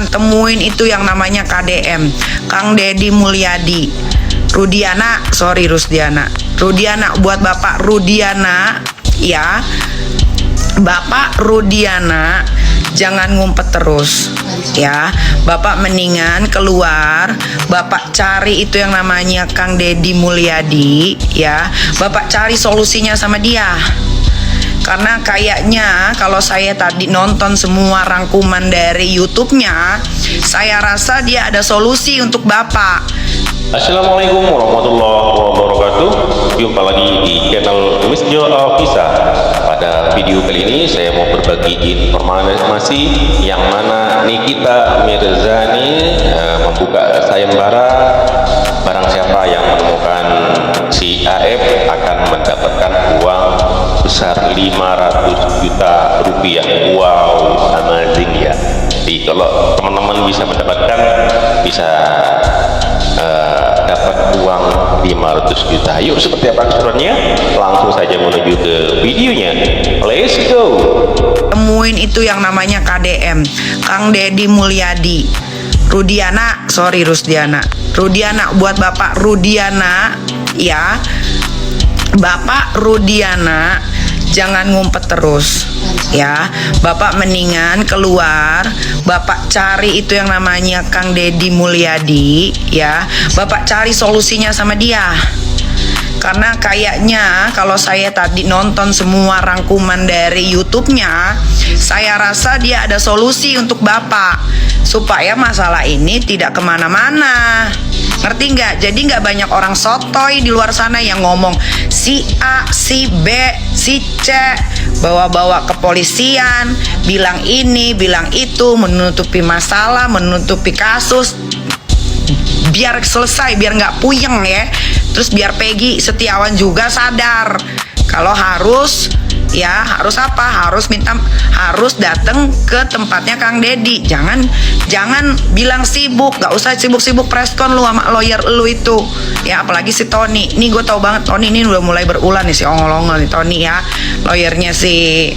Buruan temuin itu yang namanya KDM, Kang Deddy Mulyadi. Rudiana, sorry Rusdiana. Rudiana, buat Bapak Rudiana ya. Bapak Rudiana, jangan ngumpet terus ya. Bapak mendingan keluar, Bapak cari itu yang namanya Kang Deddy Mulyadi ya. Bapak cari solusinya sama dia. Karena kayaknya kalau saya tadi nonton semua rangkuman dari YouTube-nya, saya rasa dia ada solusi untuk Bapak. Assalamualaikum warahmatullahi wabarakatuh. Jumpa lagi di channel Wisjo Official. Pada video kali ini saya mau berbagi informasi yang mana Nikita Mirzani membuka sayembara. Barang siapa yang menemukan si AF akan mendapatkan uang besar 500 juta rupiah. Wow, amazing ya. Jadi kalau teman-teman bisa mendapatkan, bisa dapat uang 500 juta. Yuk, seperti apa keseruannya? Langsung saja menuju ke videonya. Let's go. Temuin itu yang namanya KDM, Kang Deddy Mulyadi. Rudiana, sorry Rusdiana. Rudiana, buat Bapak Rudiana ya. Bapak Rudiana, jangan ngumpet terus ya. Bapak mendingan keluar, Bapak cari itu yang namanya Kang Deddy Mulyadi ya. Bapak cari solusinya sama dia. Karena kayaknya kalau saya tadi nonton semua rangkuman dari YouTube-nya, saya rasa dia ada solusi untuk Bapak supaya masalah ini tidak kemana-mana. Ngerti nggak? Jadi nggak banyak orang sotoy di luar sana yang ngomong si A, si B, si C, bawa-bawa kepolisian, bilang ini, bilang itu, menutupi masalah, menutupi kasus, biar selesai, biar nggak puyeng ya. Terus biar Peggy Setiawan juga sadar kalau harus ya, harus apa? Harus datang ke tempatnya Kang Deddy. Jangan bilang sibuk, nggak usah sibuk-sibuk preskon lu sama lawyer lu itu ya. Apalagi si Tony, ini gue tahu banget Tony ini udah mulai berulah nih, si ongol-ongol nih Tony ya, lawyernya si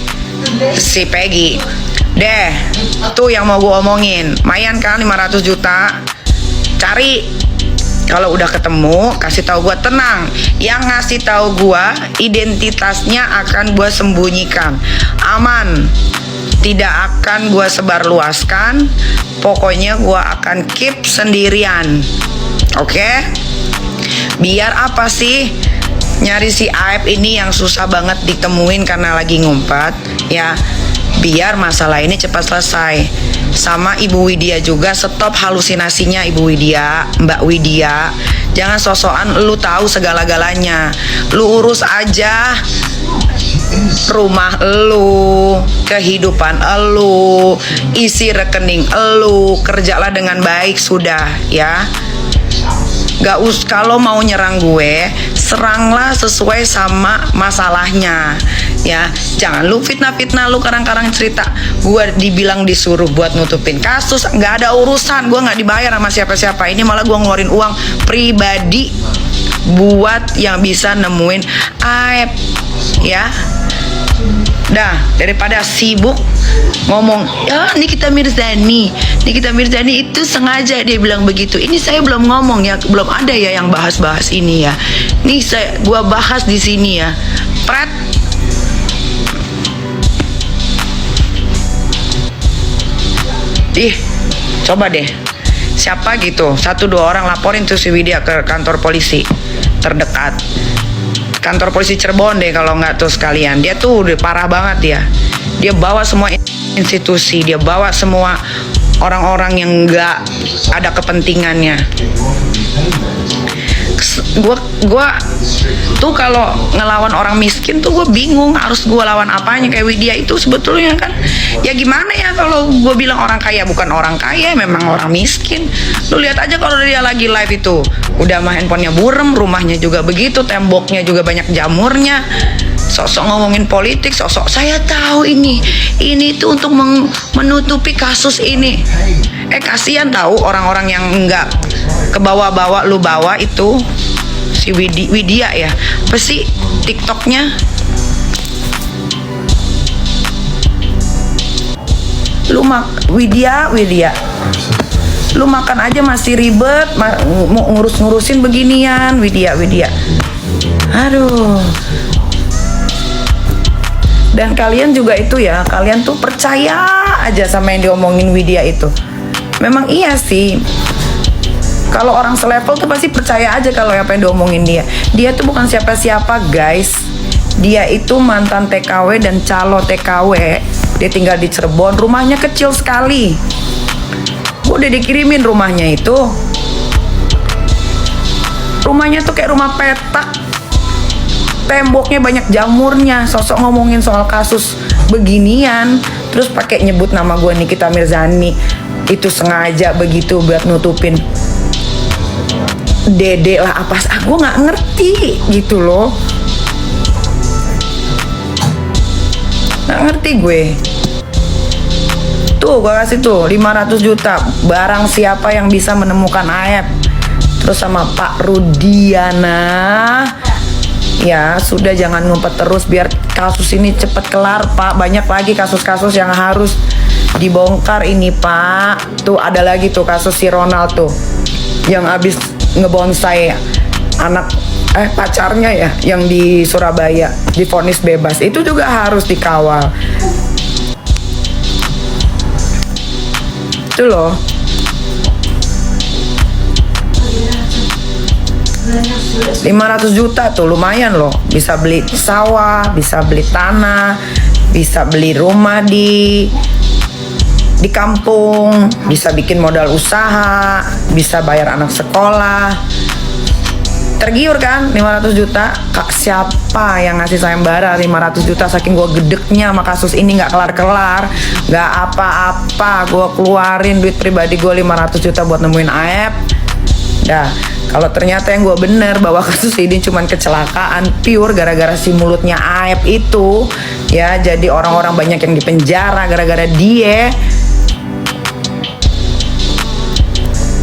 Peggy deh. Tuh yang mau gue omongin, mayan kan 500 juta. Cari, kalau udah ketemu kasih tahu gue. Tenang, yang ngasih tahu gue identitasnya akan gue sembunyikan, aman, tidak akan gue sebarluaskan. Pokoknya gue akan keep sendirian, oke? Biar apa sih nyari si Aib ini yang susah banget ditemuin karena lagi ngumpet ya. Biar masalah ini cepat selesai. Sama Ibu Widya juga, stop halusinasinya Ibu Widya, Mbak Widya. Jangan sosokan lu tahu segala-galanya. Lu urus aja rumah lu, kehidupan lu, isi rekening lu, kerjalah dengan baik sudah ya. Gak kalau mau nyerang gue, seranglah sesuai sama masalahnya ya. Jangan lu fitnah-fitnah, lu karang-karang cerita gue dibilang disuruh buat nutupin kasus. Gak ada urusan, gue gak dibayar sama siapa-siapa. Ini malah gue ngeluarin uang pribadi buat yang bisa nemuin Aib ya. Dah, daripada sibuk ngomong ya Nikita Mirzani itu sengaja dia bilang begitu. Ini saya belum ngomong ya, belum ada ya yang bahas-bahas ini ya. Nih gua bahas di sini ya. Pret. Coba deh. Siapa gitu, 1-2 orang laporin tuh si Widya ke kantor polisi terdekat. Kantor polisi Cirebon deh kalau nggak tuh sekalian. Dia tuh udah parah banget ya. Dia bawa semua institusi, dia bawa semua orang-orang yang nggak ada kepentingannya. Gua tuh kalau ngelawan orang miskin tuh gue bingung harus gue lawan apanya. Kayak Widya itu sebetulnya kan ya gimana ya, kalau gue bilang orang kaya, bukan orang kaya, memang orang miskin. Lu lihat aja kalau dia lagi live itu udah mah handphonenya burem, rumahnya juga begitu, temboknya juga banyak jamurnya. Sosok ngomongin politik, sosok saya tahu ini tuh untuk menutupi kasus ini. Kasihan tahu orang-orang yang nggak kebawa-bawa lu bawa itu. Si Widya ya, apa sih TikToknya? Lu Widya Lu makan aja masih ribet, mau ngurus-ngurusin beginian, Widya. Aduh. Dan kalian juga itu ya, kalian tuh percaya aja sama yang diomongin Widya itu. Memang iya sih. Kalau orang selevel tuh pasti percaya aja kalau apa yang diomongin dia. Dia tuh bukan siapa-siapa, guys. Dia itu mantan TKW dan calo TKW. Dia tinggal di Cirebon, rumahnya kecil sekali. Gue udah dikirimin rumahnya itu. Rumahnya tuh kayak rumah petak. Temboknya banyak jamurnya, sosok ngomongin soal kasus beginian, terus pakai nyebut nama gue Nikita Mirzani. Itu sengaja begitu buat nutupin Dede lah apa, gue nggak ngerti gitu loh, nggak ngerti gue. Tuh gue kasih tuh 500 juta, barang siapa yang bisa menemukan Aep. Terus sama Pak Rudiana, ya sudah jangan ngumpet terus biar kasus ini cepet kelar Pak. Banyak lagi kasus-kasus yang harus dibongkar ini Pak. Tuh ada lagi tuh kasus si Ronald tuh yang abis ngebonsai anak pacarnya ya yang di Surabaya divonis bebas. Itu juga harus dikawal. Itu loh. 500 juta tuh lumayan loh, bisa beli sawah, bisa beli tanah, bisa beli rumah di kampung, bisa bikin modal usaha, bisa bayar anak sekolah. Tergiur kan 500 juta? Kak, siapa yang ngasih sayembara 500 juta? Saking gue gedeknya sama kasus ini nggak kelar-kelar, nggak apa-apa, gue keluarin duit pribadi gue 500 juta buat nemuin Aep. Dah, kalau ternyata yang gue bener bahwa kasus ini cuman kecelakaan pure gara-gara si mulutnya Aep itu, ya jadi orang-orang banyak yang dipenjara gara-gara dia.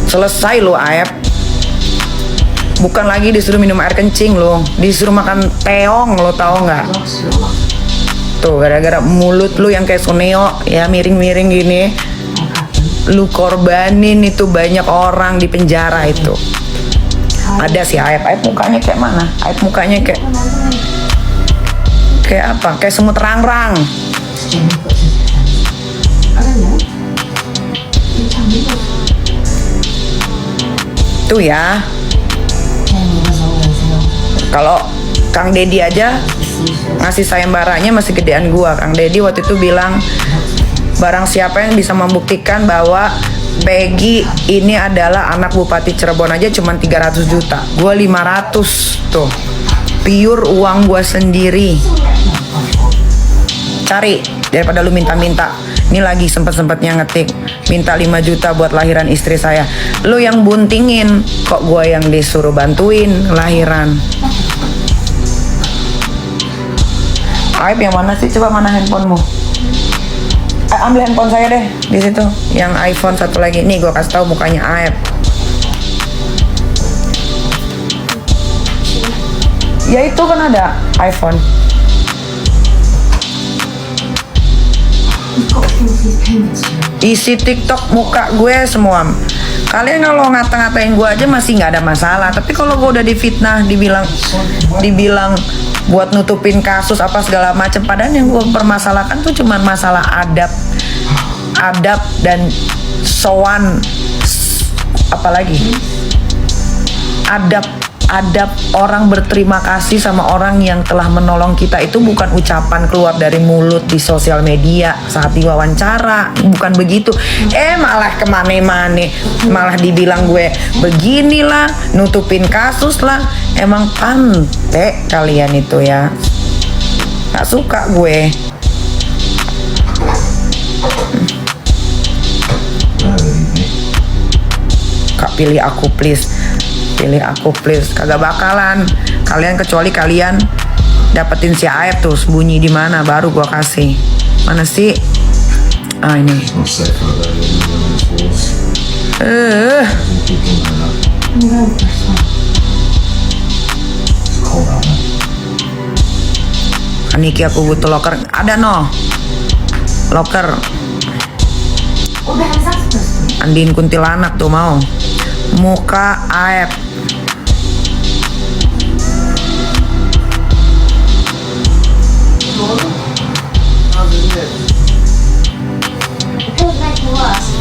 Selesai lo Aep. Bukan lagi disuruh minum air kencing lo, disuruh makan teong lo, tau nggak? Tuh gara-gara mulut lu yang kayak Suneo ya miring-miring gini, lu korbanin itu banyak orang di penjara itu. Ada si Aep mukanya kayak mana? Aep mukanya kayak apa? Kayak semut rang-rang. Tuh ya. Kalau Kang Deddy aja ngasih sayembaranya masih gedean gua. Kang Deddy waktu itu bilang barang siapa yang bisa membuktikan bahwa Peggy ini adalah anak Bupati Cirebon aja cuma 300 juta. Gua 500 tuh. Pure uang gua sendiri. Cari daripada lu minta-minta. Ini lagi sempet-sempetnya ngetik minta 5 juta buat lahiran istri saya. Lu yang buntingin, kok gua yang disuruh bantuin lahiran. Aep yang mana sih? Coba mana handphonemu? Ambil handphone saya deh di situ. Yang iPhone satu lagi. Nih gue kasih tahu mukanya Aep. Ya itu kan ada iPhone. Isi TikTok muka gue semua. Kalian kalau ngata-ngatain gue aja masih nggak ada masalah. Tapi kalau gue udah difitnah, dibilang buat nutupin kasus apa segala macam, padahal yang gue permasalahkan tuh cuman masalah adab dan sowan, apalagi adab orang berterima kasih sama orang yang telah menolong kita itu bukan ucapan keluar dari mulut di sosial media saat diwawancara, bukan begitu. Malah kemana-mana, malah dibilang gue beginilah, nutupin kasus lah. Emang pante kalian itu ya, gak suka gue. Kak, pilih aku please. Pilih aku please. Kagak bakalan kalian, kecuali kalian dapetin si Aep tuh sembunyi di mana, baru gua kasih. Mana sih? Ah ini. Niki aku butuh locker. Ada no locker. mandiin kuntilanak tuh mau. Muka Aep. It feels like to us.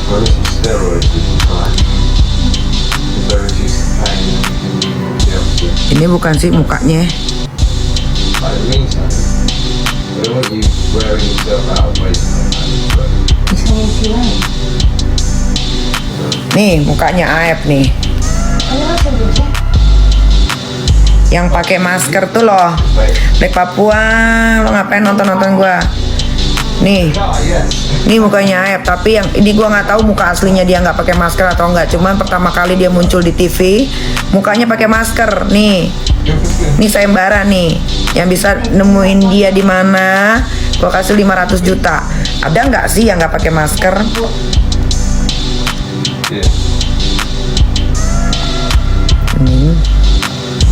Well, this is steroids, this is fine. If they reduce the pain, then we can do the opposite. Ini bukan sih mukanya. I didn't mean to. I don't want you wearing yourself out wasting my time, but It's going too late. Nih mukanya Aep nih. Ano ba sabi siya? Yang pakai masker tuh loh. Black Papua, lo ngapain nonton gua? Nih, yes. nih mukanya Aep. Tapi yang ini gua nggak tahu muka aslinya dia nggak pakai masker atau enggak. Cuman pertama kali dia muncul di TV, mukanya pakai masker. Nih, nih sayembara nih. Yang bisa nemuin dia di mana? Gua kasih 500 juta. Ada nggak sih yang nggak pakai masker? Yeah.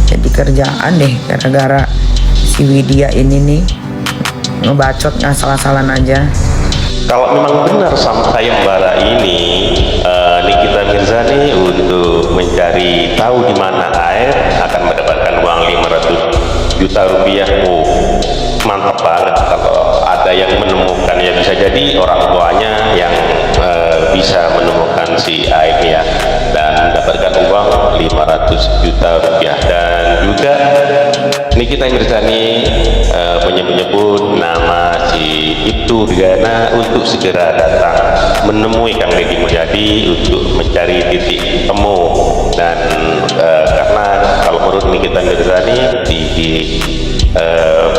Jadi kerjaan deh gara-gara si Widya ini nih ngebacot ngasal-asalan aja. Kalau memang benar sayembara ini Nikita Mirzani untuk mencari tahu di mana Aep akan mendapatkan uang 500 juta rupiah. Oh, mantap banget kalau ada yang menemukan, ya bisa jadi orang tuanya yang bisa menemukan si Aep ya, dan mendapatkan uang 500 juta rupiah. Dan juga Nikita Mirzani menyebut nama si Ibtu Rudiana untuk segera datang menemui Kang Deddy Mulyadi untuk mencari titik temu. Dan karena kalau menurut Nikita Mirzani di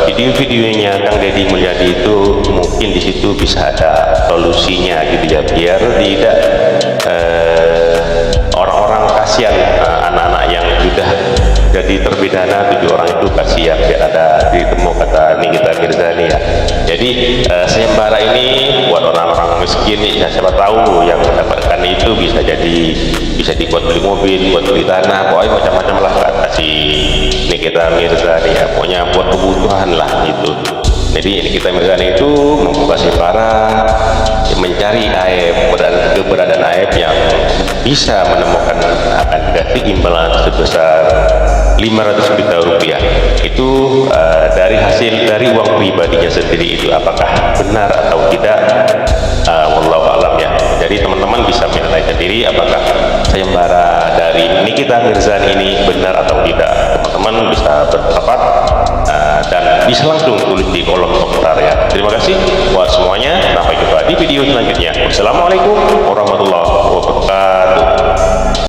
video-videonya Kang Deddy Mulyadi itu mungkin di situ bisa ada solusinya gitu ya, biar tidak orang-orang kasihan, anak-anak yang sudah jadi terpidana 7 orang itu kasihan, biar ada ditemu, kata Nikita Mirzani ya. Jadi sayembara ini buat orang-orang miskin ya, siapa tahu yang mendapatkan itu bisa jadi bisa dibuat beli mobil, buat beli tanah, pokoknya macam-macam lah kata si Nikita Mirzani ya, pokoknya buat kebutuhan lah gitu. Jadi Nikita Mirzani itu membuka sayembara mencari Aep, keberadaan Aep yang bisa menemukan akan dikasih imbalan sebesar 500 juta rupiah. Itu dari hasil dari uang pribadinya sendiri. Itu apakah benar atau tidak, wallahu alam ya. Jadi teman-teman bisa menilai sendiri apakah sayembara dari Nikita Mirzani ini benar atau tidak. Teman-teman bisa berpendapat dan bisa langsung tulis di kolom komentar ya. Terima kasih buat semuanya, sampai jumpa di video selanjutnya. Wassalamualaikum warahmatullahi wabarakatuh.